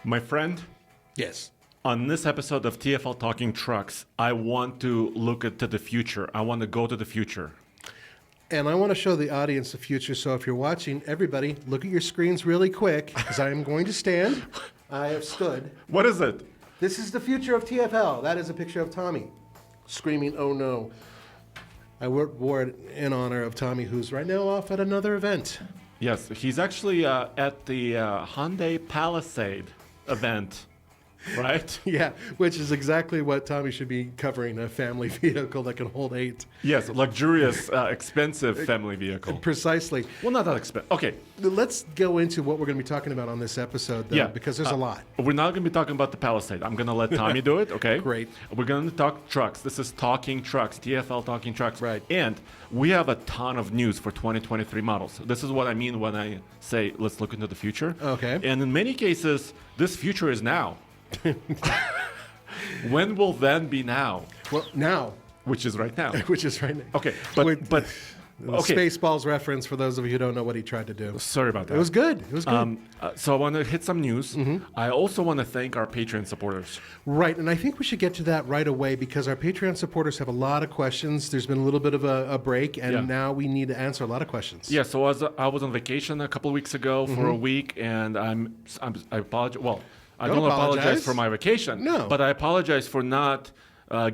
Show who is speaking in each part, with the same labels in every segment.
Speaker 1: My friend,
Speaker 2: Yes.
Speaker 1: on this episode of TFL Talking Trucks, I want to look into the future. I want to go to the future.
Speaker 2: And I want to show the audience the future. So if you're watching, everybody, look at your screens really quick because I am going to stand. I have stood.
Speaker 1: What is it?
Speaker 2: This is the future of TFL. That is a picture of Tommy screaming, "Oh no." I wore it in honor of Tommy, who's right now off at another event.
Speaker 1: Yes, he's actually at the Hyundai Palisade event, right?
Speaker 2: Yeah, which is exactly what Tommy should be covering, a family vehicle that can hold 8.
Speaker 1: Yes, luxurious, expensive family vehicle.
Speaker 2: Precisely.
Speaker 1: Well, not that expensive. Okay.
Speaker 2: Let's go into what we're going to be talking about on this episode, though, because there's a lot.
Speaker 1: We're not going to be talking about the Palisade. I'm going to let Tommy do it, okay?
Speaker 2: Great.
Speaker 1: We're going to talk trucks. This is Talking Trucks, TFL Talking Trucks.
Speaker 2: Right.
Speaker 1: And we have a ton of news for 2023 models. This is what I mean when I say let's look into the future.
Speaker 2: Okay.
Speaker 1: And in many cases, this future is now. When will then be now?
Speaker 2: Well, now.
Speaker 1: Which is right now.
Speaker 2: Which is right now.
Speaker 1: Okay, but okay.
Speaker 2: Spaceballs reference for those of you who don't know what he tried to do.
Speaker 1: Sorry about that.
Speaker 2: It was good. It was good.
Speaker 1: So I want to hit some news. I also want to thank our Patreon supporters.
Speaker 2: Right, and I think we should get to that right away because our Patreon supporters have a lot of questions. There's been a little bit of a break, and now we need to answer a lot of questions.
Speaker 1: Yeah, so I was on vacation a couple of weeks ago for a week, and I apologize. Well, I don't apologize for my vacation.
Speaker 2: No.
Speaker 1: But I apologize for not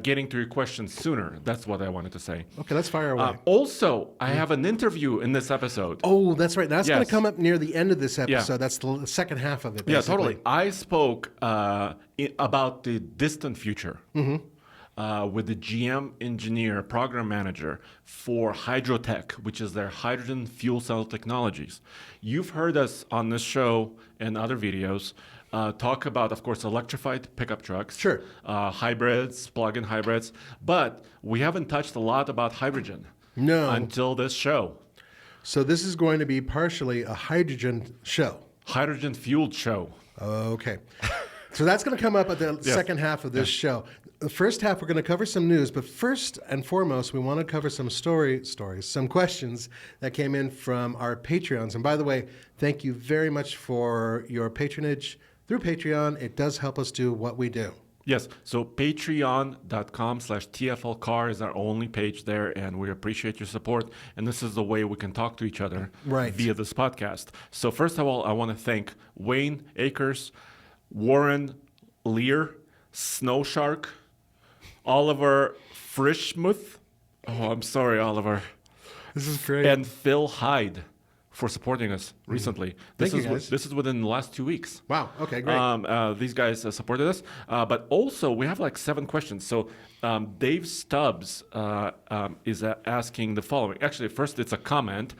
Speaker 1: getting to your questions sooner. That's what I wanted to say.
Speaker 2: Okay, let's fire away.
Speaker 1: Also, I have an interview in this episode.
Speaker 2: Oh, that's right. That's going
Speaker 1: Yes.
Speaker 2: to come up near the end of this episode. That's the second half of it, basically.
Speaker 1: Yeah, totally. I spoke about the distant future with the GM engineer, program manager for Hydrotech, which is their hydrogen fuel cell technologies. You've heard us on this show and other videos talk about, of course, electrified pickup trucks,
Speaker 2: Sure.
Speaker 1: Hybrids, plug-in hybrids, but we haven't touched a lot about hydrogen until this show.
Speaker 2: So this is going to be partially a hydrogen show.
Speaker 1: Hydrogen-fueled show.
Speaker 2: Okay. So that's going to come up at the second half of this show. The first half, we're going to cover some news, but first and foremost, we want to cover some stories, some questions that came in from our Patreons. And by the way, thank you very much for your patronage through Patreon. It does help us do what we do.
Speaker 1: Yes, so patreon.com/TFLcar is our only page there, and we appreciate your support. And this is the way we can talk to each other via this podcast. So first of all, I want to thank Wayne Akers, Warren Lear, Snow Shark, Oliver Frischmuth. Oh, I'm sorry, Oliver.
Speaker 2: This is great.
Speaker 1: And Phil Hyde for supporting us recently.
Speaker 2: Thank you, guys.
Speaker 1: This is within the last 2 weeks.
Speaker 2: Wow. Okay, great.
Speaker 1: These guys supported us. But also, we have like 7 questions. So Dave Stubbs is asking the following. Actually, first, it's a comment.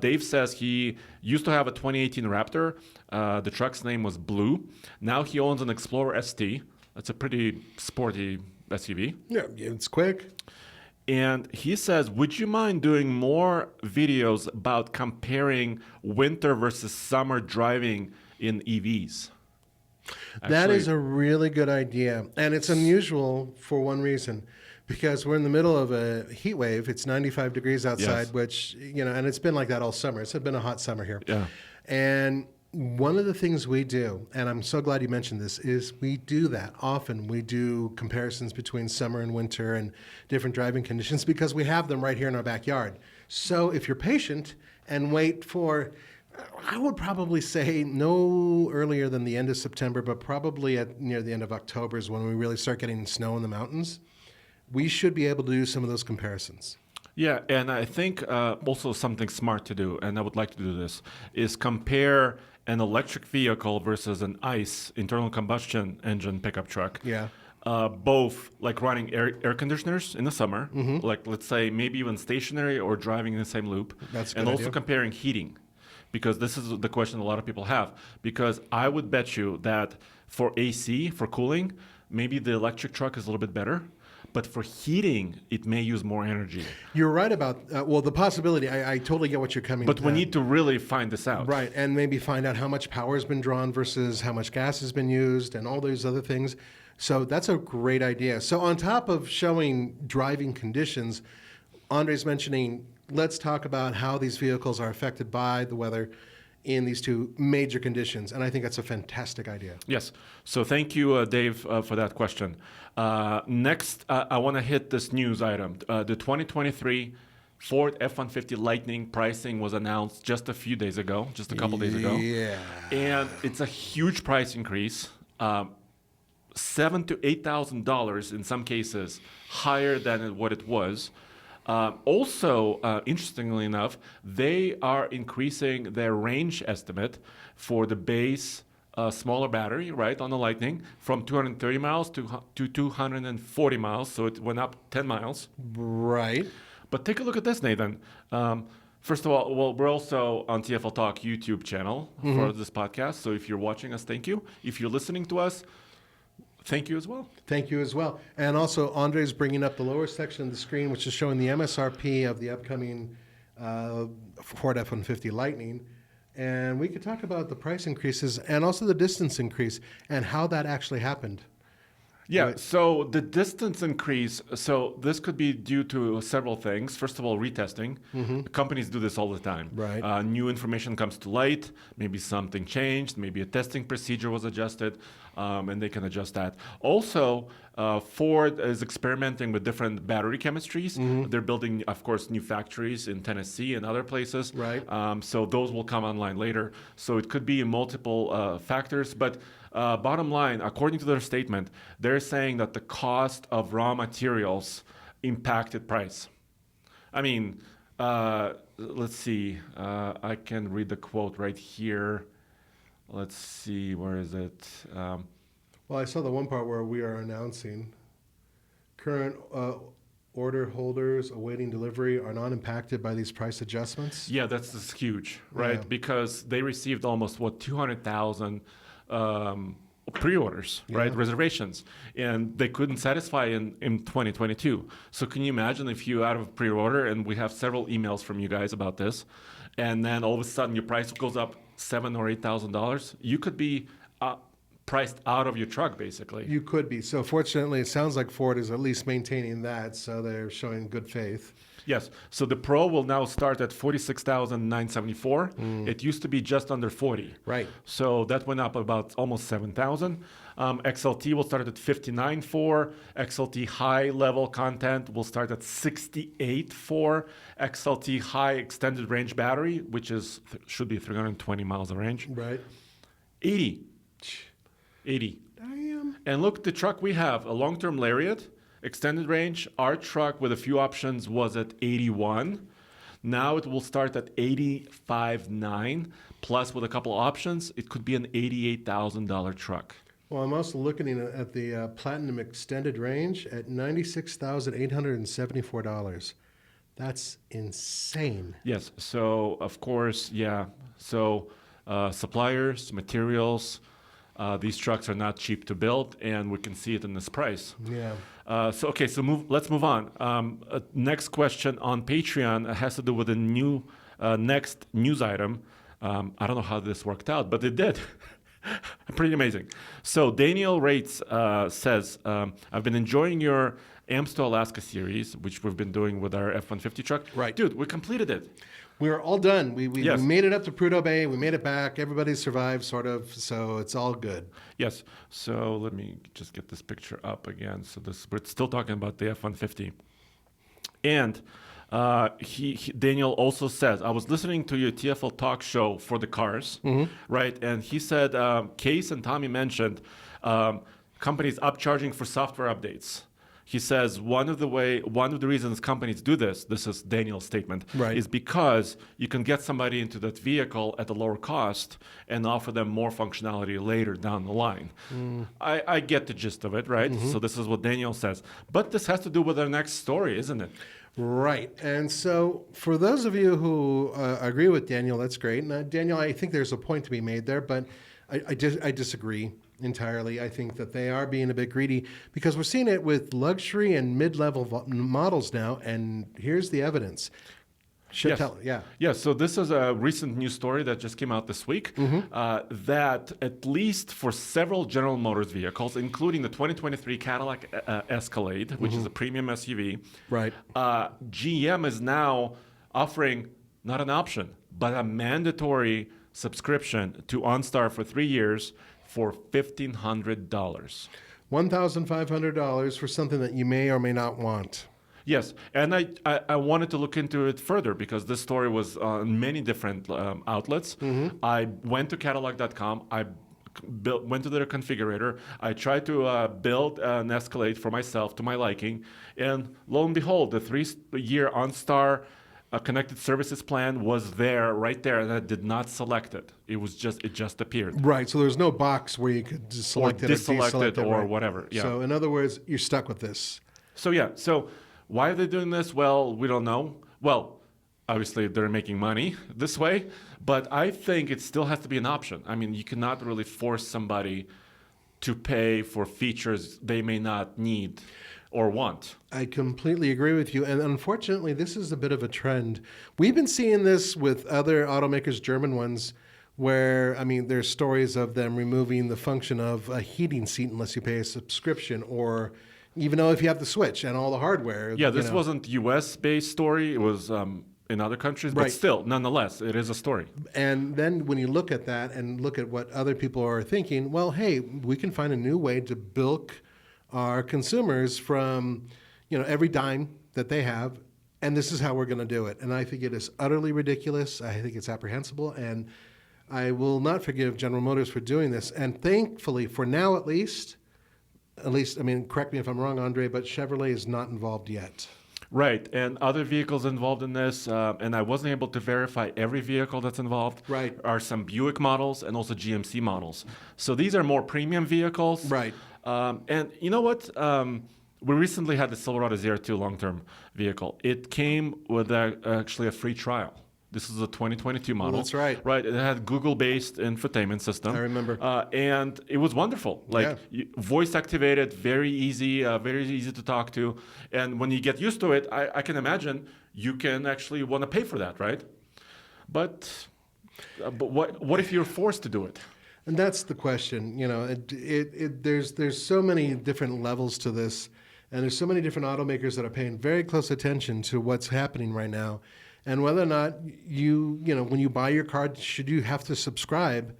Speaker 1: Dave says he used to have a 2018 Raptor. The truck's name was Blue. Now he owns an Explorer ST. That's a pretty sporty SUV.
Speaker 2: Yeah, it's quick.
Speaker 1: And he says, would you mind doing more videos about comparing winter versus summer driving in EVs?
Speaker 2: That is a really good idea. And it's unusual for one reason. Because we're in the middle of a heat wave. It's 95 degrees outside, which, and it's been like that all summer. It's been a hot summer here.
Speaker 1: Yeah.
Speaker 2: And one of the things we do, and I'm so glad you mentioned this, is we do that often. We do comparisons between summer and winter and different driving conditions because we have them right here in our backyard. So if you're patient and wait for, I would probably say no earlier than the end of September, but probably near the end of October is when we really start getting snow in the mountains. We should be able to do some of those comparisons.
Speaker 1: Yeah, and I think also something smart to do, and I would like to do this, is compare an electric vehicle versus an ICE, internal combustion engine pickup truck.
Speaker 2: Yeah.
Speaker 1: Both like running air conditioners in the summer, like let's say maybe even stationary or driving in the same loop.
Speaker 2: That's a good
Speaker 1: and also
Speaker 2: idea.
Speaker 1: comparing heating, because this is the question a lot of people have. Because I would bet you that for AC, for cooling, maybe the electric truck is a little bit better. But for heating, it may use more energy.
Speaker 2: You're right about, the possibility. I totally get what you're coming
Speaker 1: But we need to really find this out.
Speaker 2: Right, and maybe find out how much power has been drawn versus how much gas has been used and all those other things. So that's a great idea. So on top of showing driving conditions, Andre's mentioning, let's talk about how these vehicles are affected by the weather. in these two major conditions. And I think that's a fantastic idea.
Speaker 1: Yes. So thank you, Dave, for that question. Next, I want to hit this news item. The 2023 Ford F-150 Lightning pricing was announced just a few days ago, just a couple days ago.
Speaker 2: Yeah.
Speaker 1: And it's a huge price increase, $7,000 to $8,000 in some cases, higher than what it was. Also, interestingly enough, they are increasing their range estimate for the base smaller battery, right, on the Lightning from 230 miles to 240 miles. So it went up 10 miles.
Speaker 2: Right.
Speaker 1: But take a look at this, Nathan. First of all, well, we're also on TFL Talk YouTube channel for this podcast. So if you're watching us, thank you. If you're listening to us, thank you as well.
Speaker 2: Thank you as well. And also, Andre's bringing up the lower section of the screen, which is showing the MSRP of the upcoming Ford F-150 Lightning. And we could talk about the price increases and also the distance increase and how that actually happened.
Speaker 1: Yeah,
Speaker 2: Right.
Speaker 1: so the distance increase, so this could be due to several things. First of all, retesting. Companies do this all the time.
Speaker 2: Right.
Speaker 1: New information comes to light, maybe something changed, maybe a testing procedure was adjusted, and they can adjust that. Also, Ford is experimenting with different battery chemistries. They're building, of course, new factories in Tennessee and other places.
Speaker 2: Right.
Speaker 1: So those will come online later. So it could be multiple factors, but bottom line, according to their statement, they're saying that the cost of raw materials impacted price. I mean, let's see. I can read the quote right here. Let's see, where is it?
Speaker 2: Well, I saw the one part where we are announcing current order holders awaiting delivery are not impacted by these price adjustments.
Speaker 1: Yeah, that's huge, right?
Speaker 2: Yeah.
Speaker 1: Because they received almost, 200,000 pre-orders, right?
Speaker 2: Yeah.
Speaker 1: Reservations. And they couldn't satisfy in 2022. So can you imagine if you out of pre-order, and we have several emails from you guys about this, and then all of a sudden your price goes up $7,000 or $8,000, you could be priced out of your truck, basically.
Speaker 2: You could be. So fortunately, it sounds like Ford is at least maintaining that, so they're showing good faith.
Speaker 1: Yes. So the Pro will now start at $46,974. It used to be just under 40.
Speaker 2: Right.
Speaker 1: So that went up about almost 7,000. XLT will start at 59.4. XLT high level content will start at 68.4. XLT high extended range battery, which is should be 320 miles of range.
Speaker 2: Right.
Speaker 1: 80. 80.
Speaker 2: Damn.
Speaker 1: And look, the truck we have, a long-term Lariat, extended range. Our truck with a few options was at 81. Now it will start at 85.9. Plus, with a couple options, it could be an $88,000 truck.
Speaker 2: Well, I'm also looking at the Platinum Extended Range at $96,874. That's insane.
Speaker 1: Yes. So, of course, yeah. So, suppliers, materials, these trucks are not cheap to build, and we can see it in this price.
Speaker 2: Yeah.
Speaker 1: Let's move on. Next question on Patreon has to do with a new next news item. I don't know how this worked out, but it did. Pretty amazing. So Daniel Rates says, I've been enjoying your Amps to Alaska series, which we've been doing with our F-150 truck.
Speaker 2: Right.
Speaker 1: Dude, we completed it.
Speaker 2: We are all done. We
Speaker 1: Yes.
Speaker 2: made it up to Prudhoe Bay. We made it back. Everybody survived, sort of. So it's all good.
Speaker 1: Yes. So let me just get this picture up again. So we're still talking about the F-150. And Daniel also says, I was listening to your TFL talk show for the cars, right? And he said, Case and Tommy mentioned companies upcharging for software updates. He says one of the reasons companies do this is Daniel's statement,
Speaker 2: Right.
Speaker 1: is because you can get somebody into that vehicle at a lower cost and offer them more functionality later down the line. I get the gist of it, right? So this is what Daniel says. But this has to do with our next story, isn't it?
Speaker 2: Right. And so for those of you who agree with Daniel, that's great. And Daniel, I think there's a point to be made there, but I disagree entirely. I think that they are being a bit greedy because we're seeing it with luxury and mid-level models now, and here's the evidence.
Speaker 1: Yes, so this is a recent news story that just came out this week that at least for several General Motors vehicles, including the 2023 Cadillac Escalade, which is a premium SUV,
Speaker 2: Right.
Speaker 1: GM is now offering not an option, but a mandatory subscription to OnStar for 3 years for $1,500.
Speaker 2: $1,500 for something that you may or may not want.
Speaker 1: Yes, and I wanted to look into it further because this story was on many different outlets. I went to catalog.com. I went to their configurator. I tried to build an Escalade for myself to my liking, and lo and behold, the 3-year OnStar connected services plan was there, right there, and I did not select it. It just appeared.
Speaker 2: Right. So there's no box where you could just select
Speaker 1: or
Speaker 2: it or
Speaker 1: deselect it or
Speaker 2: right.
Speaker 1: whatever. Yeah.
Speaker 2: So in other words, you're stuck with this.
Speaker 1: So why are they doing this? Well, we don't know. Well, obviously they're making money this way, but I think it still has to be an option. I mean, you cannot really force somebody to pay for features they may not need or want.
Speaker 2: I completely agree with you. And unfortunately, this is a bit of a trend. We've been seeing this with other automakers, German ones, where, I mean, there's stories of them removing the function of a heating seat unless you pay a subscription, or even though if you have the switch and all the hardware.
Speaker 1: Yeah, this wasn't US-based story. It was in other countries, but still, nonetheless, it is a story.
Speaker 2: And then when you look at that and look at what other people are thinking, well, hey, we can find a new way to bilk our consumers from, every dime that they have, and this is how we're going to do it. And I think it is utterly ridiculous. I think it's apprehensible, and I will not forgive General Motors for doing this. And thankfully, for now at least, I mean, correct me if I'm wrong, Andre, but Chevrolet is not involved yet.
Speaker 1: Right, and other vehicles involved in this, and I wasn't able to verify every vehicle that's involved.
Speaker 2: Right.
Speaker 1: Are some Buick models and also GMC models. So these are more premium vehicles.
Speaker 2: Right.
Speaker 1: And you know what? We recently had the Silverado ZR2 long-term vehicle. It came with actually a free trial. This is a 2022 model.
Speaker 2: That's right.
Speaker 1: Right. It had Google-based infotainment system.
Speaker 2: I remember.
Speaker 1: And it was wonderful. Voice activated, very easy to talk to. And when you get used to it, I can imagine you can actually want to pay for that, right? But what if you're forced to do it?
Speaker 2: And that's the question. There's so many different levels to this, and there's so many different automakers that are paying very close attention to what's happening right now. And whether or not when you buy your car, should you have to subscribe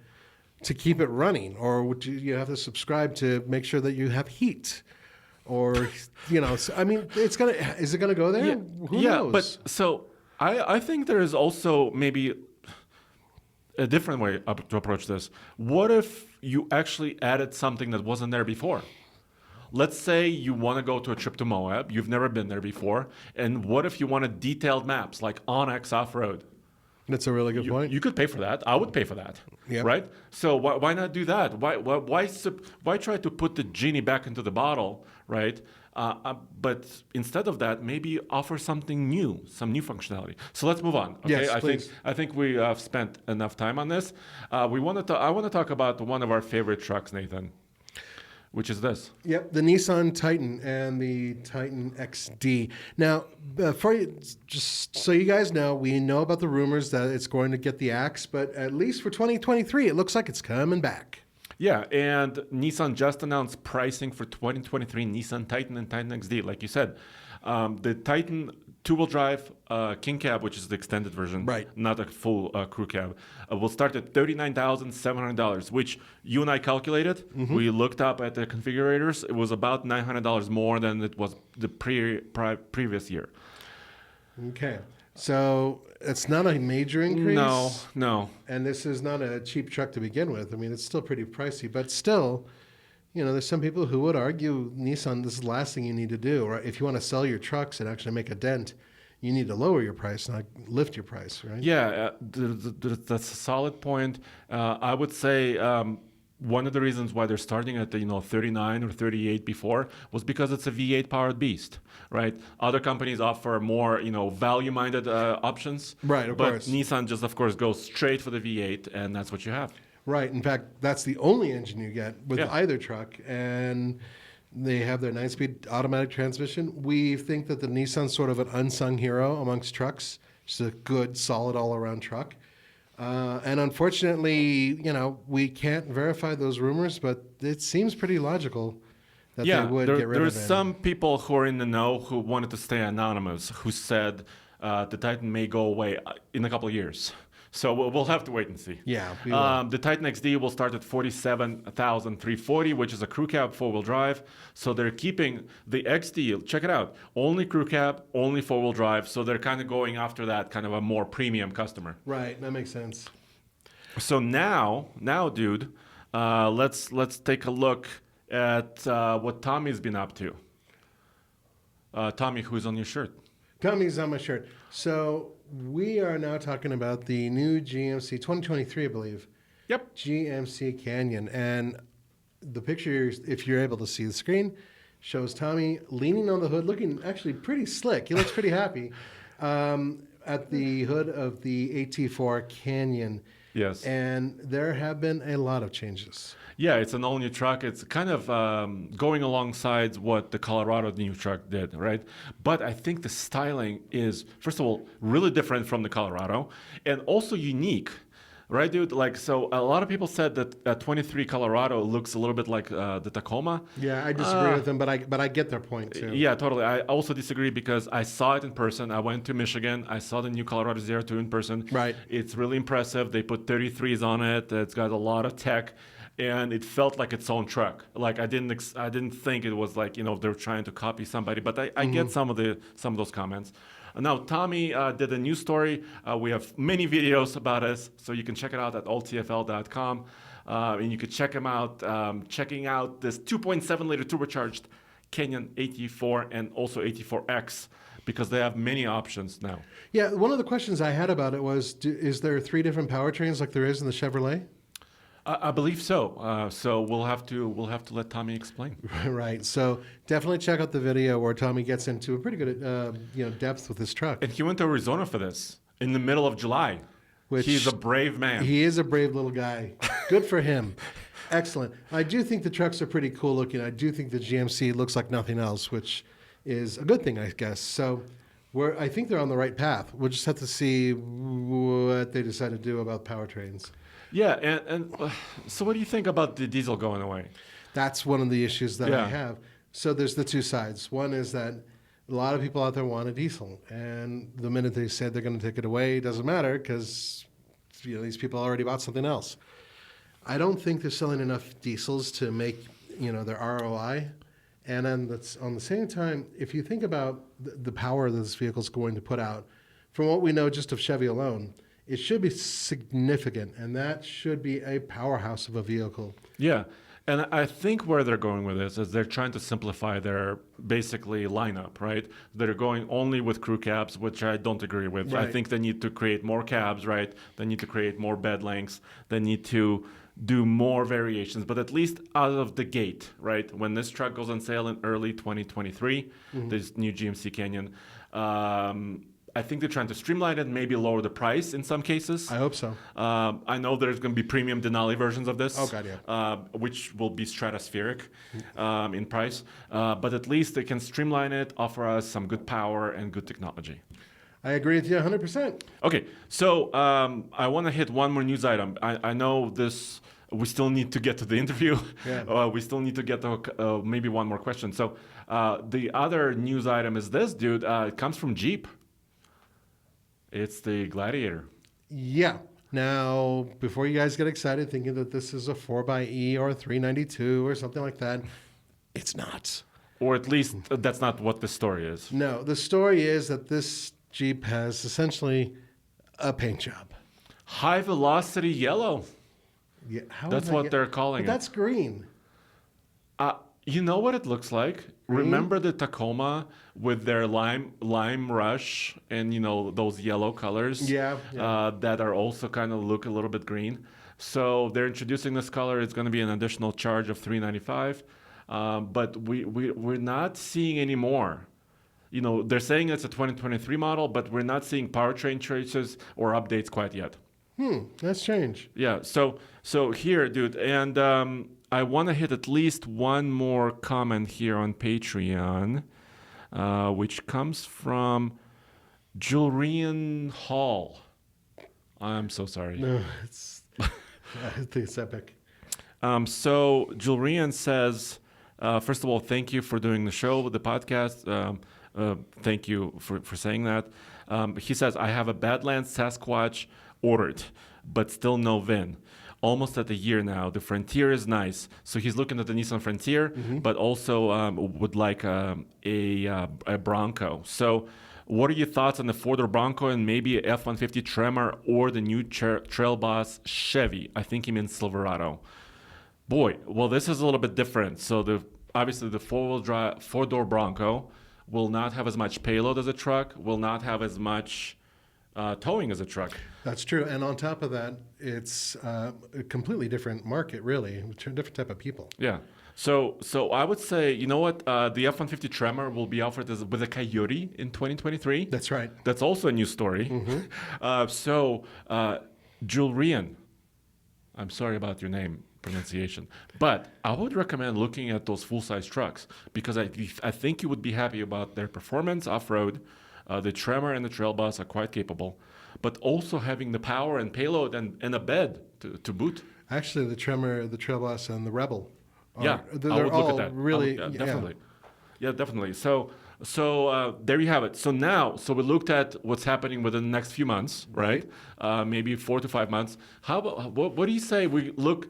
Speaker 2: to keep it running, or would you have to subscribe to make sure that you have heat, or I mean, is it gonna go there? Who knows?
Speaker 1: But so I think there is also maybe a different way to approach this. What if you actually added something that wasn't there before? Let's say you want to go to a trip to Moab. You've never been there before. And what if you wanted detailed maps like OnX off-road?
Speaker 2: That's a really good point.
Speaker 1: You could pay for that. I would pay for that.
Speaker 2: Yep.
Speaker 1: Right? So why not do that? Why try to put the genie back into the bottle, right? But instead of that, maybe offer something new, some new functionality. So let's move on. Okay?
Speaker 2: Yes, please.
Speaker 1: I think we have spent enough time on this. I want to talk about one of our favorite trucks, Nathan, which is this.
Speaker 2: Yep, the Nissan Titan and the Titan XD. Now, just so you guys know, we know about the rumors that it's going to get the axe, but at least for 2023, it looks like it's coming back.
Speaker 1: Yeah, and Nissan just announced pricing for 2023 Nissan Titan and Titan XD, like you said. The Titan two-wheel drive King Cab, which is the extended version,
Speaker 2: right,
Speaker 1: not a full crew cab, will start at $39,700, which you and I calculated. Mm-hmm. We looked up at the configurators. It was about $900 more than it was the previous year.
Speaker 2: Okay. So it's not a major increase?
Speaker 1: No.
Speaker 2: And this is not a cheap truck to begin with. I mean, it's still pretty pricey, but still, there's some people who would argue, Nissan, this is the last thing you need to do. Right? If you want to sell your trucks and actually make a dent, you need to lower your price, not lift your price, right?
Speaker 1: Yeah, that's a solid point. I would say one of the reasons why they're starting at 39 or 38 before was because it's a V8 powered beast, right? Other companies offer more value-minded options,
Speaker 2: right? Of course.
Speaker 1: But Nissan just of course goes straight for the V8, and that's what you have.
Speaker 2: Right. In fact, that's the only engine you get with either truck, and they have their 9-speed automatic transmission. We think that the Nissan's sort of an unsung hero amongst trucks. It's a good, solid all-around truck. And unfortunately, we can't verify those rumors, but it seems pretty logical that they would get rid of it.
Speaker 1: There's some people who are in the know who wanted to stay anonymous, who said the Titan may go away in a couple of years. So we'll have to wait and see.
Speaker 2: Yeah, we will.
Speaker 1: The Titan XD will start at 47,340, which is a crew cab 4-wheel drive. So they're keeping the XD. Check it out. Only crew cab, only 4-wheel drive. So they're kind of going after that kind of a more premium customer.
Speaker 2: Right, that makes sense.
Speaker 1: So now, dude, let's take a look at what Tommy's been up to. Tommy, who's on your shirt?
Speaker 2: Tommy's on my shirt. So we are now talking about the new GMC 2023, I believe.
Speaker 1: Yep.
Speaker 2: GMC Canyon. And the picture, if you're able to see the screen, shows Tommy leaning on the hood, looking actually pretty slick. He looks pretty happy at the hood of the AT4 Canyon.
Speaker 1: Yes.
Speaker 2: And there have been a lot of changes.
Speaker 1: Yeah, it's an all-new truck. It's kind of going alongside what the Colorado new truck did, right? But I think the styling is, first of all, really different from the Colorado and also unique, right, dude? Like, so a lot of people said that 23 Colorado looks a little bit like the Tacoma.
Speaker 2: Yeah, I disagree with them, but I get their point, too.
Speaker 1: Yeah, totally. I also disagree because I saw it in person. I went to Michigan. I saw the new Colorado Zero 2 in person.
Speaker 2: Right.
Speaker 1: It's really impressive. They put 33s on it. It's got a lot of tech. And it felt like its own truck. Like I didn't think it was like, you know, they're trying to copy somebody. But I get some of those comments. Now Tommy did a news story. We have many videos about us, so you can check it out at alltfl.com, and you can check him out. Checking out this 2.7 liter turbocharged Canyon AT4 and also AT4X because they have many options now.
Speaker 2: Yeah, one of the questions I had about it was, is there 3 different powertrains like there is in the Chevrolet?
Speaker 1: I believe so. So we'll have to let Tommy explain.
Speaker 2: Right. So definitely check out the video where Tommy gets into a pretty good depth with his truck.
Speaker 1: And he went to Arizona for this in the middle of July.
Speaker 2: Which
Speaker 1: he's a brave man.
Speaker 2: He is a brave little guy. Good for him. Excellent. I do think the trucks are pretty cool looking. I do think the GMC looks like nothing else, which is a good thing, I guess. So I think they're on the right path. We'll just have to see what they decide to do about powertrains.
Speaker 1: Yeah, and so what do you think about the diesel going away?
Speaker 2: That's one of the issues that I have. So there's the two sides. One is that a lot of people out there want a diesel, and the minute they said they're going to take it away, it doesn't matter because these people already bought something else. I don't think they're selling enough diesels to make their ROI. And then on the same time, if you think about the power that this vehicle is going to put out, from what we know just of Chevy alone, it should be significant, and that should be a powerhouse of a vehicle.
Speaker 1: Yeah, and I think where they're going with this is they're trying to simplify their basically lineup, right? They're going only with crew cabs, which I don't agree with.
Speaker 2: Right.
Speaker 1: I think they need to create more cabs, right? They need to create more bed lengths. They need to do more variations, but at least out of the gate, right? When this truck goes on sale in early 2023, this new GMC Canyon, I think they're trying to streamline it, maybe lower the price in some cases.
Speaker 2: I hope so.
Speaker 1: I know there's going to be premium Denali versions of this,
Speaker 2: Oh, God, yeah.
Speaker 1: which will be stratospheric in price. But at least they can streamline it, offer us some good power and good technology.
Speaker 2: I agree with you 100%.
Speaker 1: Okay, so I want to hit one more news item. I know this. We still need to get to the interview.
Speaker 2: Yeah.
Speaker 1: We still need to get to maybe one more question. So the other news item is this, dude. It comes from Jeep. It's the Gladiator.
Speaker 2: Yeah. Now, before you guys get excited thinking that this is a 4xe or a 392 or something like that, it's not.
Speaker 1: Or at least that's not what the story is.
Speaker 2: No, the story is that this Jeep has essentially a paint job.
Speaker 1: High velocity yellow.
Speaker 2: Yeah,
Speaker 1: That's what they're calling
Speaker 2: but
Speaker 1: it.
Speaker 2: That's green.
Speaker 1: You know what it looks like?
Speaker 2: Green?
Speaker 1: Remember the Tacoma with their lime rush and those yellow colors?
Speaker 2: Yeah.
Speaker 1: That are also kind of look a little bit green. So they're introducing this color. It's going to be an additional charge of $395. But we're not seeing any more. They're saying it's a 2023 model, but we're not seeing powertrain choices or updates quite yet.
Speaker 2: That's strange.
Speaker 1: Yeah. So here, dude, and I want to hit at least one more comment here on Patreon, which comes from Julian Hall. I'm so sorry.
Speaker 2: No, I think it's epic.
Speaker 1: So Julian says, first of all, thank you for doing the show, the podcast. Thank you for saying that. He says, I have a Badlands Sasquatch ordered, but still no VIN. Almost at a year now. The Frontier is nice, so he's looking at the Nissan Frontier, but also would like a Bronco. So, what are your thoughts on the four-door Bronco and maybe a F-150 Tremor or the new Trail Boss Chevy? I think he means Silverado. Boy, well, this is a little bit different. So obviously the four-wheel drive, four-door Bronco will not have as much payload as a truck, will not have as much towing as a truck.
Speaker 2: That's true. And on top of that, it's a completely different market, really, different type of people.
Speaker 1: Yeah. So I would say, you know what? The F-150 Tremor will be offered with a Coyote in 2023.
Speaker 2: That's right.
Speaker 1: That's also a new story. Julian, I'm sorry about your name pronunciation, but I would recommend looking at those full-size trucks because I think you would be happy about their performance off-road. The Tremor and the Trail Boss are quite capable, but also having the power and payload and a bed to boot.
Speaker 2: Actually, the Tremor, the Trail Boss, and the Rebel.
Speaker 1: Yeah,
Speaker 2: they're
Speaker 1: I would
Speaker 2: all
Speaker 1: look at that.
Speaker 2: really,
Speaker 1: Definitely. Yeah, definitely. So there you have it. So we looked at what's happening within the next few months, right? Maybe 4 to 5 months. How about what do you say we look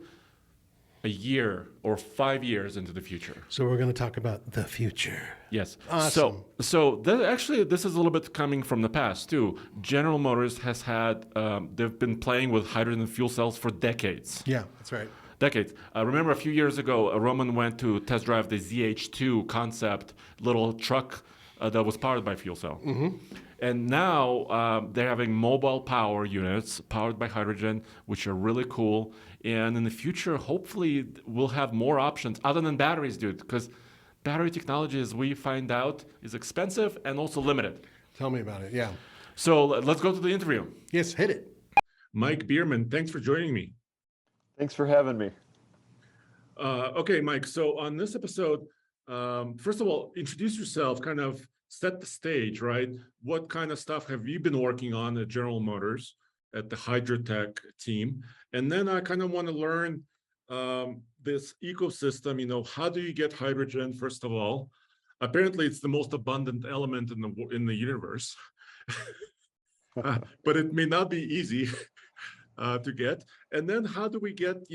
Speaker 1: a year or 5 years into the future?
Speaker 2: So we're going to talk about the future.
Speaker 1: Yes.
Speaker 2: Awesome.
Speaker 1: So actually, this is a little bit coming from the past too. General Motors has had they've been playing with hydrogen fuel cells for decades.
Speaker 2: Yeah, that's right.
Speaker 1: Decades. Remember a few years ago, Roman went to test drive the ZH2 concept little truck that was powered by fuel cell. And now they're having mobile power units powered by hydrogen, which are really cool. And in the future, hopefully, we'll have more options other than batteries, dude, because battery technology, as we find out, is expensive and also limited.
Speaker 2: Tell me about it. Yeah.
Speaker 1: So let's go to the interview.
Speaker 2: Yes, hit it.
Speaker 1: Mike Bierman, thanks for joining me.
Speaker 3: Thanks for having me.
Speaker 1: Okay, Mike. So on this episode, first of all, introduce yourself, kind of set the stage, right? What kind of stuff have you been working on at General Motors at the Hydrotech team? And then I kind of want to learn this ecosystem, how do you get hydrogen, first of all? Apparently, it's the most abundant element in the universe, but it may not be easy to get. And then how do we get,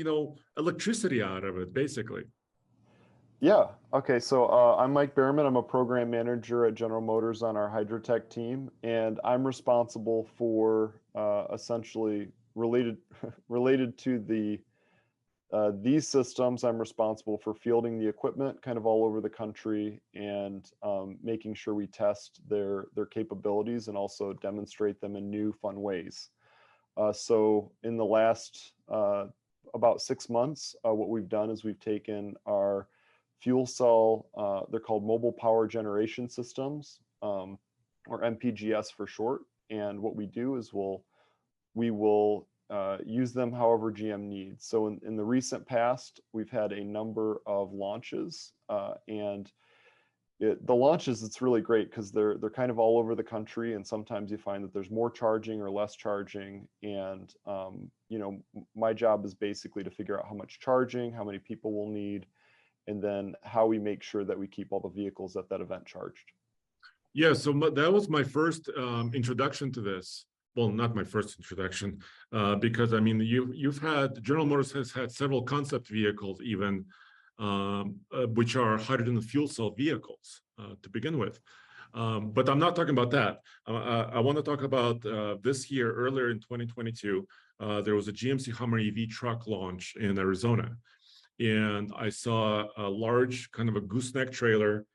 Speaker 1: electricity out of it, basically?
Speaker 3: Yeah. Okay. So I'm Mike Behrman. I'm a program manager at General Motors on our Hydrotech team, and I'm responsible for essentially related to these systems. I'm responsible for fielding the equipment kind of all over the country and making sure we test their capabilities and also demonstrate them in new, fun ways. So in the last about 6 months, what we've done is we've taken our fuel cell, they're called mobile power generation systems, or MPGS for short. And what we do is we will use them however GM needs. So in the recent past, we've had a number of launches, and the launches, it's really great because they're kind of all over the country, and sometimes you find that there's more charging or less charging. And my job is basically to figure out how much charging, how many people we'll need, and then how we make sure that we keep all the vehicles at that event charged.
Speaker 1: Yeah, so that was my first introduction to this. Well, not my first introduction, because you've had General Motors has had several concept vehicles even. Which are hydrogen and fuel cell vehicles to begin with. But I'm not talking about that. I want to talk about this year, earlier in 2022, there was a GMC Hummer EV truck launch in Arizona. And I saw a large kind of a gooseneck trailer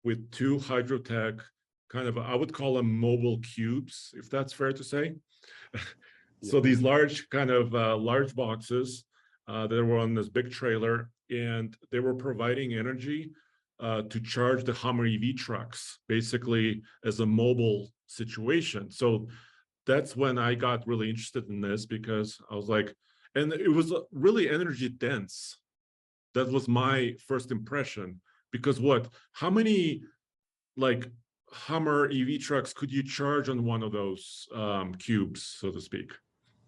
Speaker 1: with two Hydrotech kind of, I would call them mobile cubes, if that's fair to say. So these large kind of large boxes that were on this big trailer, and they were providing energy to charge the Hummer EV trucks, basically as a mobile situation. So that's when I got really interested in this, because I was like, and it was really energy dense. That was my first impression, because how many like Hummer EV trucks could you charge on one of those cubes, so to speak?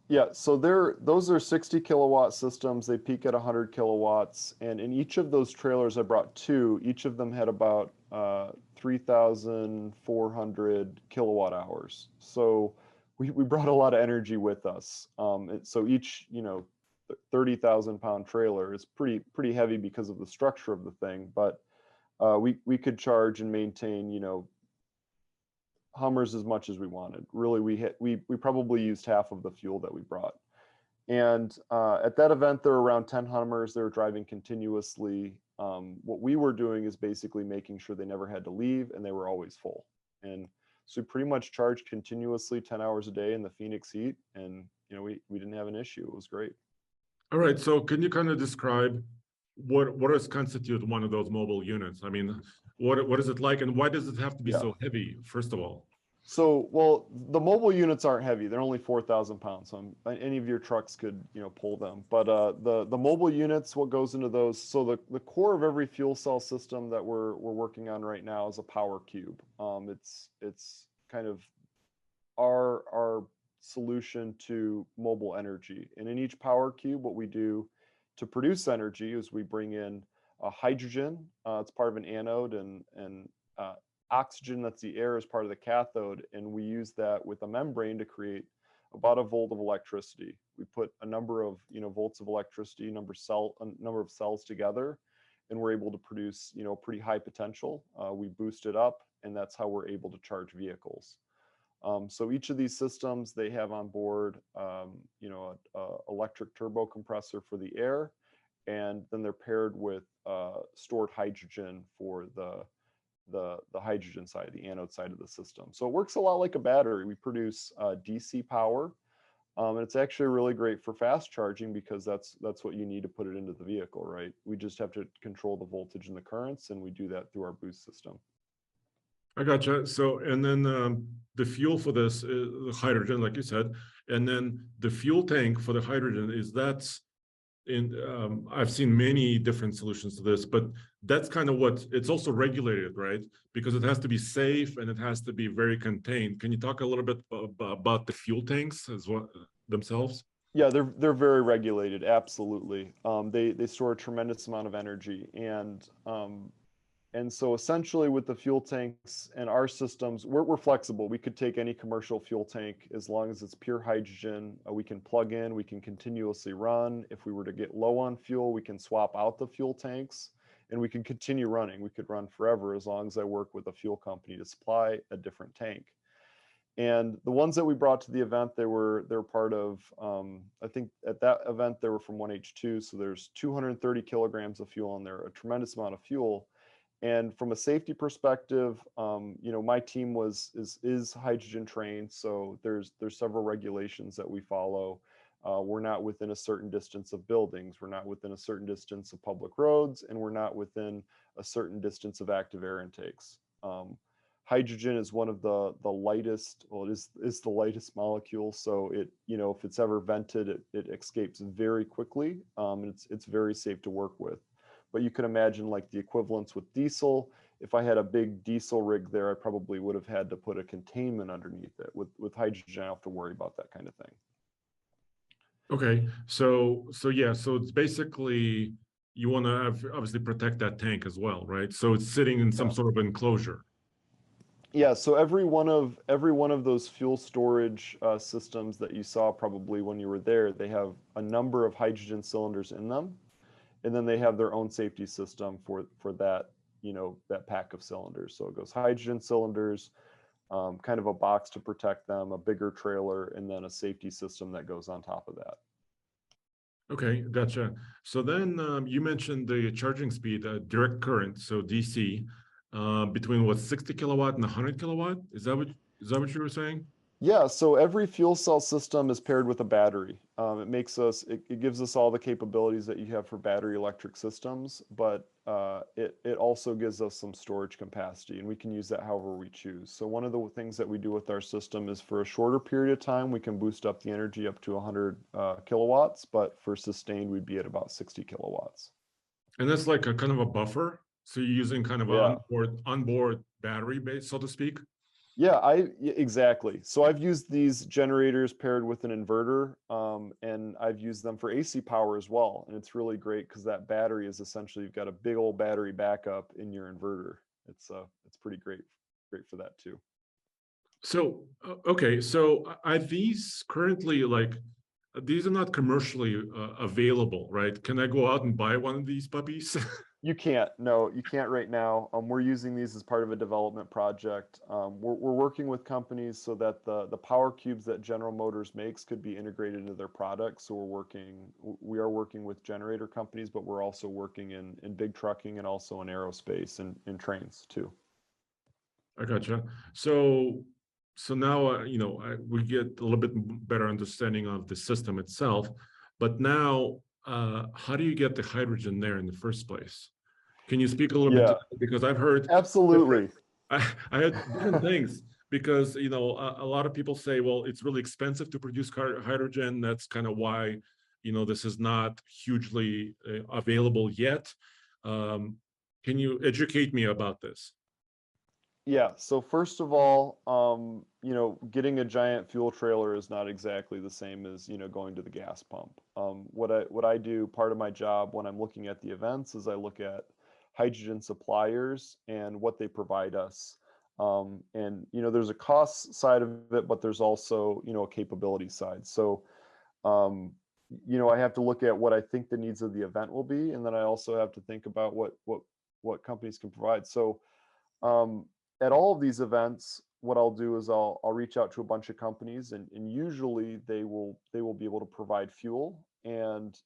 Speaker 3: Yeah, so those are 60 kilowatt systems. They peak at 100 kilowatts. And in each of those trailers, I brought two. Each of them had about 3,400 kilowatt hours. So we brought a lot of energy with us. So each 30,000-pound trailer is pretty heavy because of the structure of the thing, but we could charge and maintain Hummers as much as we wanted. Really, we probably used half of the fuel that we brought. And at that event, there were around 10 Hummers. They were driving continuously. What we were doing is basically making sure they never had to leave and they were always full. And so we pretty much charged continuously 10 hours a day in the Phoenix heat. And, we didn't have an issue. It was great.
Speaker 1: All right. So can you kind of describe what does constitute one of those mobile units? I mean, what is it like, and why does it have to be so heavy, first of all?
Speaker 3: So, well, the mobile units aren't heavy. They're only 4,000 pounds. So any of your trucks could, pull them. But the mobile units, what goes into those? So the core of every fuel cell system that we're working on right now is a power cube. It's kind of our solution to mobile energy. And in each power cube, what we do to produce energy is we bring in hydrogen. It's part of an anode, and oxygen, that's the air, is part of the cathode, and we use that with a membrane to create about a volt of electricity. We put a number of volts of electricity, number of cells together, and we're able to produce pretty high potential. We boost it up, and that's how we're able to charge vehicles. So each of these systems, they have on board a electric turbo compressor for the air, and then they're paired with stored hydrogen for the hydrogen side, the anode side of the system. So it works a lot like a battery. We produce DC power, and it's actually really great for fast charging because that's what you need to put it into the vehicle, right? We just have to control the voltage and the currents, and we do that through our boost system.
Speaker 1: I gotcha. So, and then the fuel for this is the hydrogen, like you said, and then the fuel tank for the hydrogen I've seen many different solutions to this, but that's kind of it's also regulated, right? Because it has to be safe and it has to be very contained. Can you talk a little bit about the fuel tanks as well themselves?
Speaker 3: Yeah, they're very regulated, absolutely. They store a tremendous amount of energy, and so essentially with the fuel tanks and our systems, we're flexible. We could take any commercial fuel tank as long as it's pure hydrogen. We can plug in, we can continuously run. If we were to get low on fuel, we can swap out the fuel tanks and we can continue running. We could run forever as long as I work with a fuel company to supply a different tank. And the ones that we brought to the event, they're part of, I think at that event, they were from 1H2. So there's 230 kilograms of fuel in there, a tremendous amount of fuel. And from a safety perspective, my team is hydrogen trained, so there's several regulations that we follow. We're not within a certain distance of buildings, we're not within a certain distance of public roads, and we're not within a certain distance of active air intakes. Hydrogen is one of the lightest, well, it is the lightest molecule, so it if it's ever vented, it escapes very quickly, and it's very safe to work with. But you can imagine like the equivalence with diesel. If I had a big diesel rig there, I probably would have had to put a containment underneath it. With hydrogen, I don't have to worry about that kind of thing.
Speaker 1: Okay, so yeah, so it's basically you want to obviously protect that tank as well, right? So it's sitting in some sort of enclosure.
Speaker 3: Yeah, so every one of those fuel storage systems that you saw probably when you were there, they have a number of hydrogen cylinders in them. And then they have their own safety system for that, that pack of cylinders. So it goes hydrogen cylinders, kind of a box to protect them, a bigger trailer, and then a safety system that goes on top of that.
Speaker 1: Okay, gotcha. So then you mentioned the charging speed, direct current, so DC, between 60 kilowatt and 100 kilowatt? Is that what you were saying?
Speaker 3: Yeah, so every fuel cell system is paired with a battery. It gives us all the capabilities that you have for battery electric systems, but it also gives us some storage capacity, and we can use that however we choose. So one of the things that we do with our system is for a shorter period of time, we can boost up the energy up to 100 kilowatts, but for sustained, we'd be at about 60 kilowatts.
Speaker 1: And that's like a kind of a buffer. So you're using kind of an onboard battery base, so to speak.
Speaker 3: Yeah, exactly. So I've used these generators paired with an inverter, and I've used them for AC power as well. And it's really great because that battery is essentially, you've got a big old battery backup in your inverter. It's pretty great for that too.
Speaker 1: So, okay, so are these currently like, these are not commercially available, right? Can I go out and buy one of these puppies?
Speaker 3: You can't. No, you can't right now. We're using these as part of a development project. We're working with companies so that the power cubes that General Motors makes could be integrated into their products. So we are working with generator companies, but we're also working in big trucking and also in aerospace and in trains too.
Speaker 1: I gotcha. So, so now, we get a little bit better understanding of the system itself, but now, how do you get the hydrogen there in the first place? Can you speak a little bit to
Speaker 3: Yeah,
Speaker 1: that? Because I've heard different,
Speaker 3: absolutely.
Speaker 1: I had different things because, a lot of people say, well, it's really expensive to produce hydrogen. That's kind of why, this is not hugely available yet. Um, can you educate me about this?
Speaker 3: Yeah, so first of all, getting a giant fuel trailer is not exactly the same as, going to the gas pump. What I do, part of my job when I'm looking at the events is I look at hydrogen suppliers and what they provide us. And there's a cost side of it, but there's also, a capability side. So, um, I have to look at what I think the needs of the event will be, and then I also have to think about what companies can provide. So, um, at all of these events, what I'll do is I'll reach out to a bunch of companies, and usually they will be able to provide fuel, and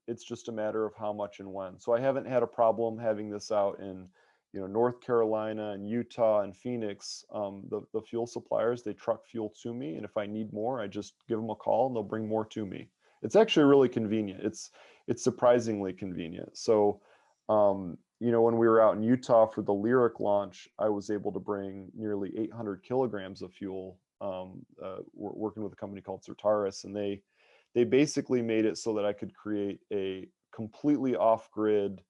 Speaker 3: it's just a matter of how much and when. So I haven't had a problem having this out in North Carolina and Utah and Phoenix. The fuel suppliers, they truck fuel to me, and if I need more, I just give them a call and they'll bring more to me. It's actually really convenient. It's surprisingly convenient. So when we were out in Utah for the Lyric launch, I was able to bring nearly 800 kilograms of fuel, working with a company called Certarus, and they basically made it so that I could create a completely off-grid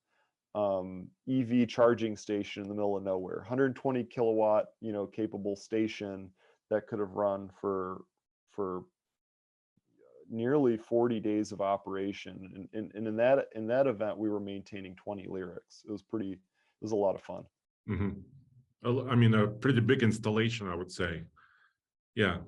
Speaker 3: EV charging station in the middle of nowhere, 120 kilowatt, capable station that could have run for nearly 40 days of operation. And in that event, we were maintaining 20 lyrics. It was a lot of fun.
Speaker 1: Mhm. I mean, a pretty big installation, I would say. Yeah.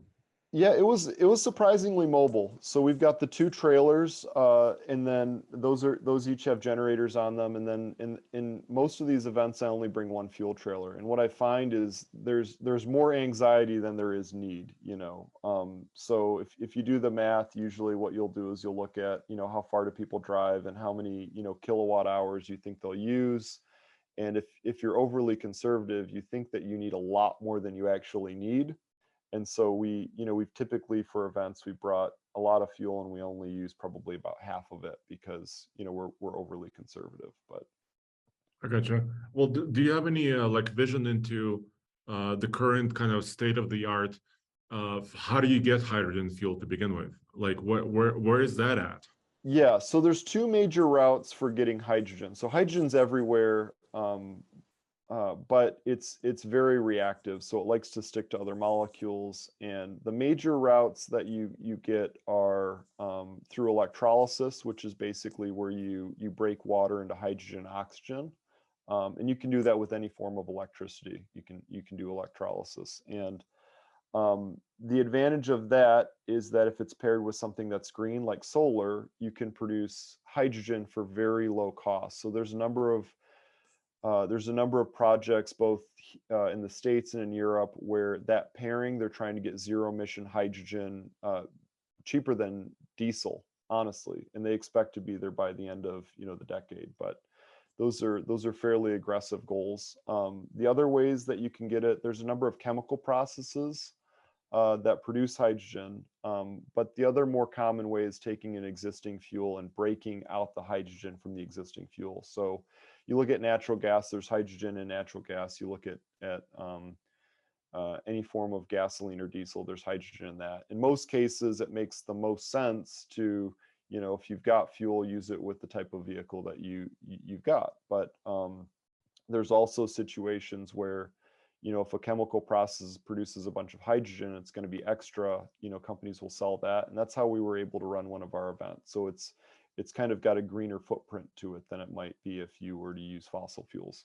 Speaker 3: Yeah, it was surprisingly mobile. So we've got the two trailers, and then those each have generators on them. And then in most of these events, I only bring one fuel trailer. And what I find is there's more anxiety than there is need. So if you do the math, usually what you'll do is you'll look at how far do people drive and how many kilowatt hours you think they'll use. And if you're overly conservative, you think that you need a lot more than you actually need. And so we've typically for events, we brought a lot of fuel and we only use probably about half of it because, we're overly conservative. But
Speaker 1: I gotcha. Well, do you have any like vision into the current kind of state of the art of how do you get hydrogen fuel to begin with? Like, where is that at?
Speaker 3: yeah, so there's two major routes for getting hydrogen. So hydrogen's everywhere. But it's very reactive, so it likes to stick to other molecules. And the major routes that you get are through electrolysis, which is basically where you break water into hydrogen and oxygen. And you can do that with any form of electricity. You can do electrolysis. And the advantage of that is that if it's paired with something that's green, like solar, you can produce hydrogen for very low cost. So there's a number of projects both in the States and in Europe where that pairing, they're trying to get zero emission hydrogen cheaper than diesel, honestly, and they expect to be there by the end of the decade. But those are fairly aggressive goals. The other ways that you can get it, there's a number of chemical processes that produce hydrogen, but the other more common way is taking an existing fuel and breaking out the hydrogen from the existing fuel. So you look at natural gas, there's hydrogen in natural gas. You look at any form of gasoline or diesel, there's hydrogen in that. In most cases, it makes the most sense to, if you've got fuel, use it with the type of vehicle that you've got. But there's also situations where, if a chemical process produces a bunch of hydrogen, it's going to be extra, companies will sell that. And that's how we were able to run one of our events. So it's kind of got a greener footprint to it than it might be if you were to use fossil fuels.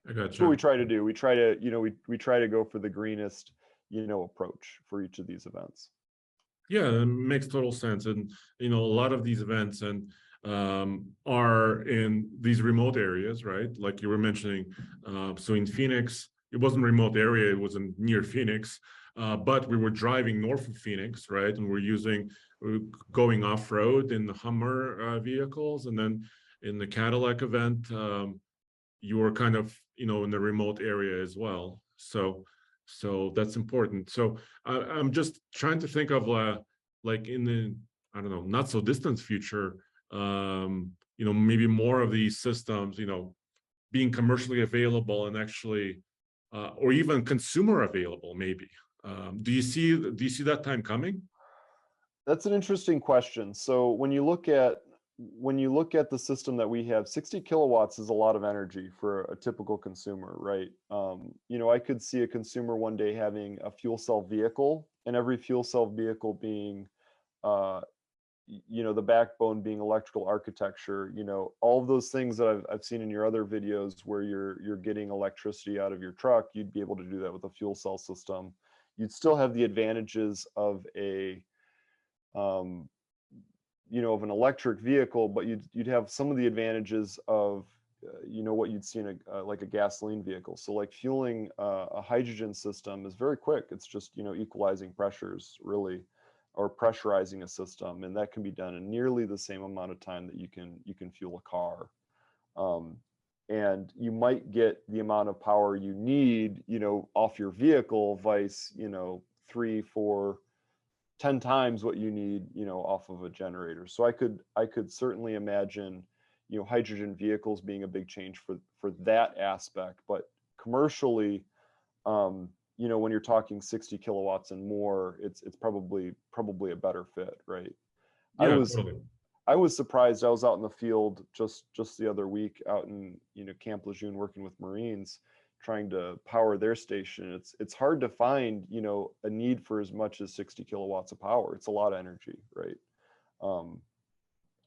Speaker 1: I
Speaker 3: That's what we
Speaker 1: gotcha.
Speaker 3: try to do. We try to, we try to go for the greenest, approach for each of these events.
Speaker 1: Yeah, it makes total sense. And a lot of these events and are in these remote areas, right? Like you were mentioning. So in Phoenix, it wasn't a remote area; it wasn't near Phoenix, but we were driving north of Phoenix, right? And we're going off road in the Hummer vehicles, and then in the Cadillac event, you were kind of in the remote area as well. So that's important. So I'm just trying to think of like in the, I don't know, not so distant future, maybe more of these systems being commercially available and actually or even consumer available maybe. Do you see that time coming?
Speaker 3: That's an interesting question. So when you look at the system that we have, 60 kilowatts is a lot of energy for a typical consumer, right? I could see a consumer one day having a fuel cell vehicle, and every fuel cell vehicle being, uh, the backbone being electrical architecture. All of those things that I've seen in your other videos where you're getting electricity out of your truck. You'd be able to do that with a fuel cell system. You'd still have the advantages of um, of an electric vehicle, but you'd have some of the advantages of what you'd see in like a gasoline vehicle. So like fueling a hydrogen system is very quick. It's just equalizing pressures really, or pressurizing a system, and that can be done in nearly the same amount of time that you can fuel a car. Um, and you might get the amount of power you need, off your vehicle, vice 3, 4, 10 times what you need, off of a generator. So I could certainly imagine, hydrogen vehicles being a big change for that aspect. But commercially, when you're talking 60 kilowatts and more, it's probably a better fit, right? I
Speaker 1: Yeah,
Speaker 3: was
Speaker 1: totally.
Speaker 3: I was surprised. I was out in the field just the other week out in Camp Lejeune working with Marines, trying to power their station. It's hard to find a need for as much as 60 kilowatts of power. It's a lot of energy, right? Um,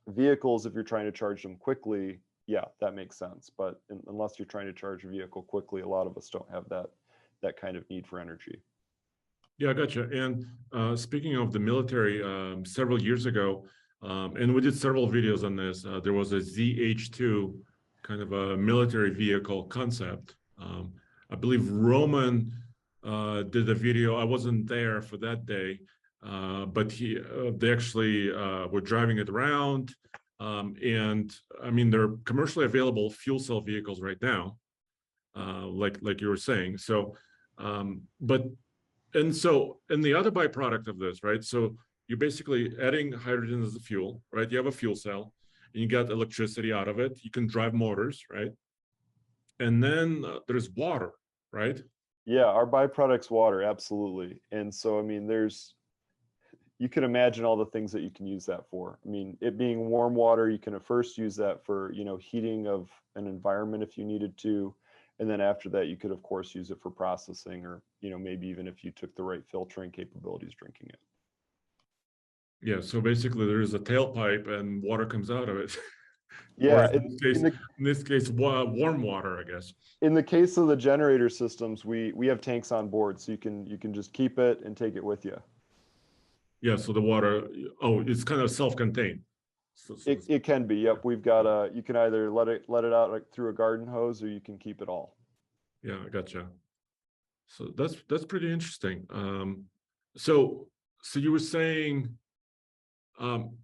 Speaker 3: Vehicles, if you're trying to charge them quickly, yeah, that makes sense. But unless you're trying to charge a vehicle quickly, a lot of us don't have that kind of need for energy.
Speaker 1: Yeah, I gotcha. And speaking of the military, several years ago, and we did several videos on this, there was a ZH2 kind of a military vehicle concept. I believe Roman did a video. I wasn't there for that day, but they actually were driving it around. And I mean, they're commercially available fuel cell vehicles right now, like you were saying. So, but and the other byproduct of this, right? So you're basically adding hydrogen as a fuel, right? You have a fuel cell and you get electricity out of it. You can drive motors, right? And then there's water, right?
Speaker 3: Yeah, our byproduct's water, absolutely. And so, I mean, you can imagine all the things that you can use that for. I mean, it being warm water, you can at first use that for, heating of an environment if you needed to. And then after that, you could, of course, use it for processing, or, maybe even if you took the right filtering capabilities, drinking it.
Speaker 1: Yeah. So basically, there's a tailpipe and water comes out of it. Or
Speaker 3: Yeah,
Speaker 1: in this case, warm water, I guess.
Speaker 3: in the case of the generator systems, we have tanks on board, so you can just keep it and take it with you.
Speaker 1: Yeah. So the water, oh, it's kind of self-contained. So
Speaker 3: It can be. Yep, we've got you can either let it out like through a garden hose, or you can keep it all.
Speaker 1: yeah, I gotcha. So that's pretty interesting. So so you were saying,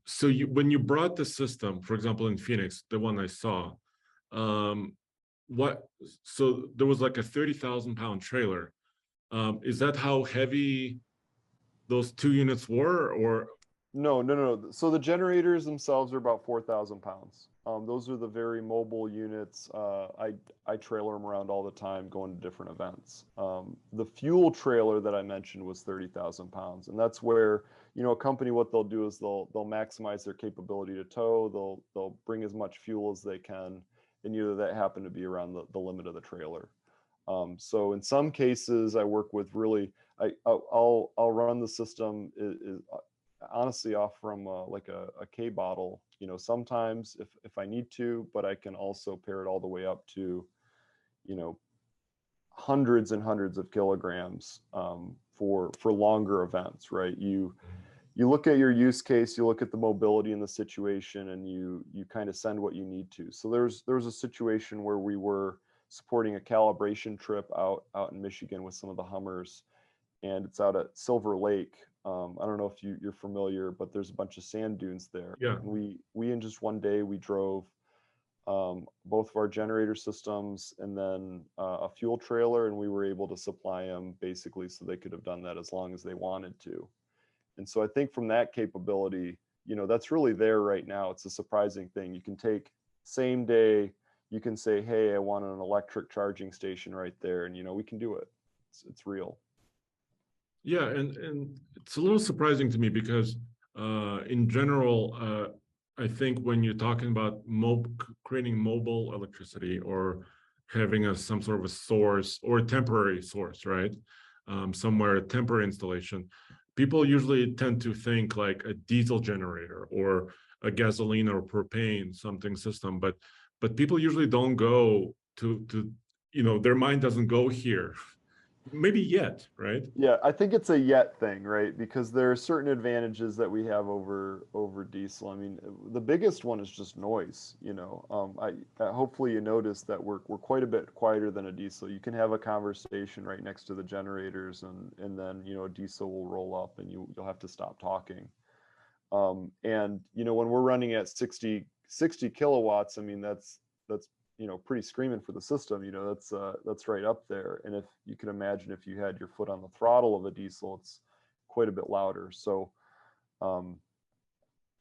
Speaker 1: so when you brought the system, for example, in Phoenix, the one I saw, um, what? So there was like a 30,000 pound trailer. Is that how heavy those two units were, or?
Speaker 3: No, no, no. So the generators themselves are about 4,000 pounds. Those are the very mobile units. I trailer them around all the time, going to different events. The fuel trailer that I mentioned was 30,000 pounds, and that's where a company, what they'll do is they'll maximize their capability to tow. They'll bring as much fuel as they can, and either that happen to be around the limit of the trailer. So in some cases, I work with really I'll run the system honestly off from like a K bottle, sometimes if I need to, but I can also pair it all the way up to, hundreds and hundreds of kilograms for longer events, right? You look at your use case, you look at the mobility in the situation, and you kind of send what you need to. So there was a situation where we were supporting a calibration trip out in Michigan with some of the Hummers, and it's out at Silver Lake. I don't know if you're familiar, but there's a bunch of sand dunes there.
Speaker 1: Yeah.
Speaker 3: And we in just one day we drove both of our generator systems and then a fuel trailer, and we were able to supply them basically so they could have done that as long as they wanted to. And so I think from that capability, that's really there right now. It's a surprising thing. You can take same day, you can say, hey, I want an electric charging station right there, and we can do it. It's real.
Speaker 1: Yeah, and it's a little surprising to me because in general, I think when you're talking about creating mobile electricity or having some sort of a source or a temporary source, right? Somewhere, a temporary installation, people usually tend to think like a diesel generator or a gasoline or propane something system, but people usually don't go to their mind doesn't go here. Maybe yet, right?
Speaker 3: Yeah, I think it's a yet thing, right? Because there are certain advantages that we have over diesel. I mean, the biggest one is just noise. Hopefully you notice that we're quite a bit quieter than a diesel. You can have a conversation right next to the generators, and then a diesel will roll up, and you'll have to stop talking. And when we're running at 60 kilowatts, I mean that's pretty screaming for the system. That's right up there. And if you can imagine, if you had your foot on the throttle of a diesel, it's quite a bit louder. So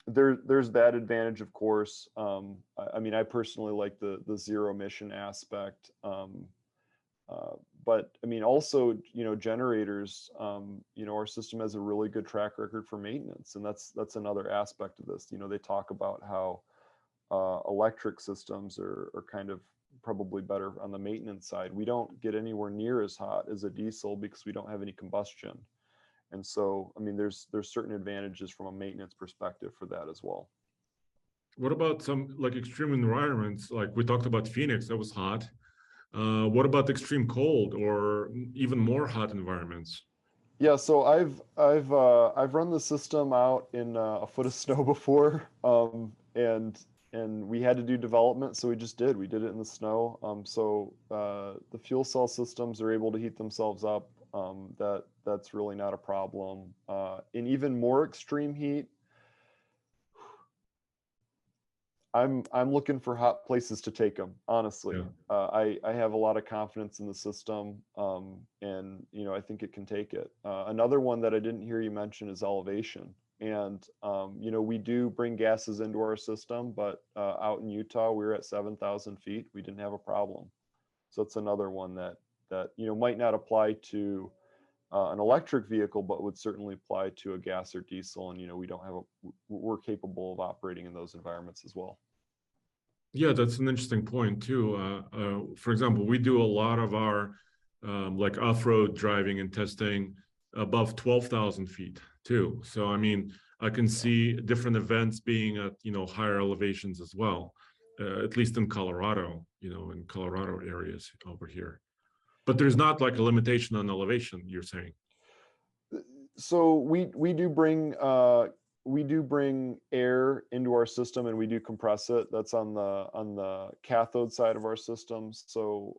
Speaker 3: there's that advantage, of course. I mean, I personally like the zero emission aspect. But I mean, also, generators, our system has a really good track record for maintenance, and that's another aspect of this. They talk about how electric systems are kind of probably better on the maintenance side. We don't get anywhere near as hot as a diesel because we don't have any combustion. And so, I mean, there's certain advantages from a maintenance perspective for that as well.
Speaker 1: What about some like extreme environments? Like we talked about Phoenix, that was hot. What about extreme cold or even more hot environments?
Speaker 3: Yeah, so I've run the system out in a foot of snow before, and we had to do development, so we did it in the snow. So the fuel cell systems are able to heat themselves up. That's really not a problem. In even more extreme heat, I'm looking for hot places to take them, honestly.
Speaker 1: Yeah.
Speaker 3: I have a lot of confidence in the system, and I think it can take it. Another one that I didn't hear you mention is elevation. And we do bring gases into our system, but out in Utah, we were at 7,000 feet. We didn't have a problem. So it's another one that might not apply to an electric vehicle, but would certainly apply to a gas or diesel. And we're capable of operating in those environments as well.
Speaker 1: Yeah, that's an interesting point too. For example, we do a lot of our like off-road driving and testing above 12,000 feet too. So I mean, I can see different events being at higher elevations as well, at least in Colorado, in Colorado areas over here. But there's not like a limitation on elevation, you're saying.
Speaker 3: So we do bring air into our system, and we do compress it. That's on the cathode side of our system. So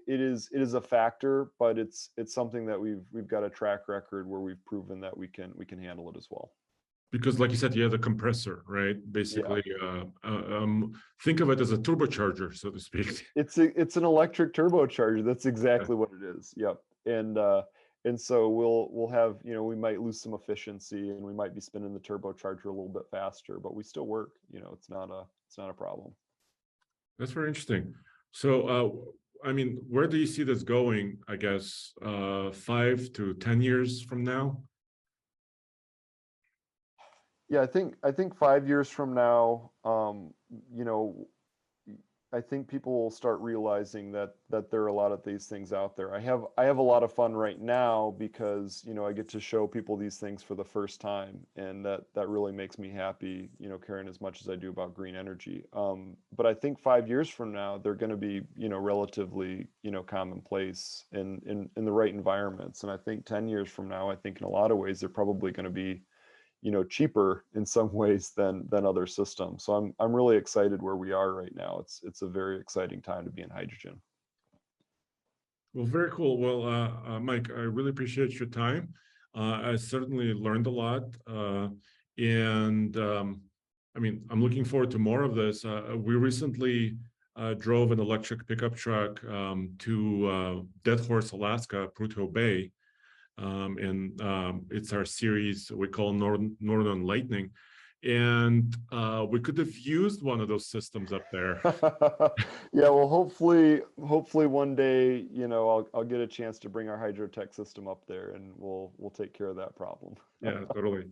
Speaker 3: it is a factor, but it's something that we've got a track record where we've proven that we can handle it as well.
Speaker 1: Because like you said, you have a compressor, right? Basically, think of it as a turbocharger, so to speak.
Speaker 3: It's an electric turbocharger. That's exactly what it is. Yep. And so we'll have, we might lose some efficiency, and we might be spinning the turbocharger a little bit faster, but we still work. It's not a problem.
Speaker 1: That's very interesting. So, I mean, where do you see this going, I guess, 5 to 10 years from now?
Speaker 3: Yeah, I think 5 years from now, I think people will start realizing that there are a lot of these things out there. I have a lot of fun right now because, I get to show people these things for the first time, and that really makes me happy, caring as much as I do about green energy. But I think 5 years from now, they're going to be, relatively, commonplace in the right environments. And I think 10 years from now, I think in a lot of ways, they're probably going to be cheaper in some ways than other systems. So I'm really excited where we are right now. It's a very exciting time to be in hydrogen.
Speaker 1: Well, very cool. Well, Mike, I really appreciate your time. I certainly learned a lot. And I mean, I'm looking forward to more of this. We recently drove an electric pickup truck to Dead Horse, Alaska, Prudhoe Bay. And it's our series we call Northern Lightning. And we could have used one of those systems up there.
Speaker 3: Yeah, well, hopefully one day, I'll get a chance to bring our hydrotech system up there, and we'll take care of that problem.
Speaker 1: Yeah, totally.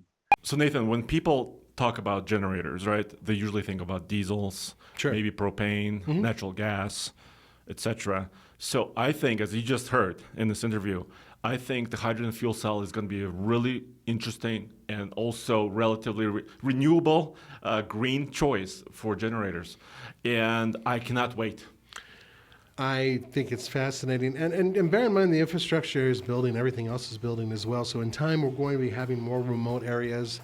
Speaker 1: So Nathan, when people talk about generators, right, they usually think about diesels,
Speaker 2: Sure.
Speaker 1: maybe propane, natural gas, etc. So I think, as you just heard in this interview, I think the hydrogen fuel cell is going to be a really interesting and also relatively renewable green choice for generators. And I cannot wait.
Speaker 2: I think it's fascinating. And bear in mind, the infrastructure is building, everything else is building as well. So in time, we're going to be having more remote areas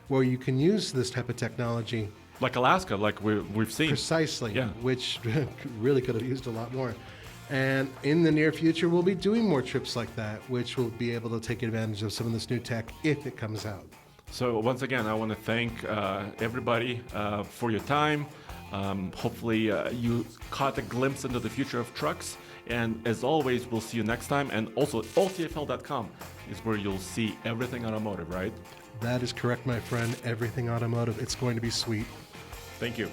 Speaker 2: where you can use this type of technology.
Speaker 1: Like Alaska, like we've seen.
Speaker 2: Precisely,
Speaker 1: Yeah.
Speaker 2: which really could have used a lot more. And in the near future, we'll be doing more trips like that, which will be able to take advantage of some of this new tech if it comes out.
Speaker 1: So once again, I want to thank everybody for your time. Hopefully you caught a glimpse into the future of trucks. And as always, we'll see you next time. And also, alltfl.com is where you'll see everything automotive, right?
Speaker 2: That is correct, my friend. Everything automotive. It's going to be sweet.
Speaker 1: Thank you.